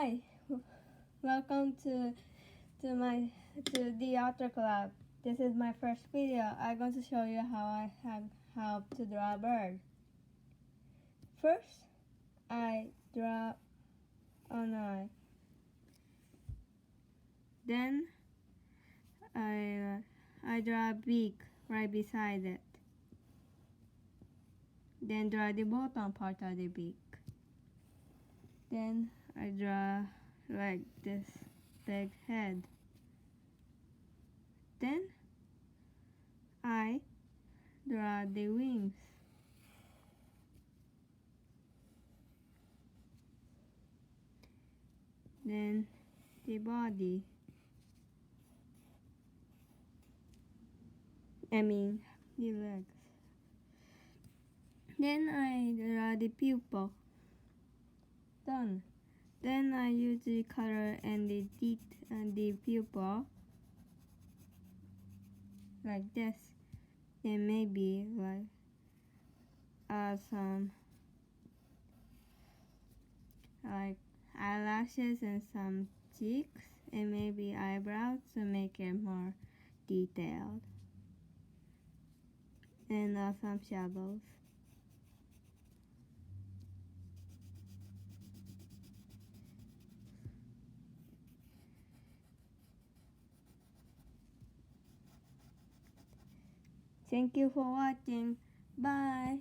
Hi, welcome to the Art Club. This is my first video. I'm going to show you how to draw a bird. First, I draw an eye. Then I draw a beak right beside it. Then draw the bottom part of the beak. Then I draw like this big head. Then I draw the wings. Then the body. The legs. Then I draw the pupil. Done. Then I use the color and the teeth and the pupil like this. Then maybe like some like eyelashes and some cheeks and maybe eyebrows to make it more detailed. And some shadows. Thank you for watching. Bye.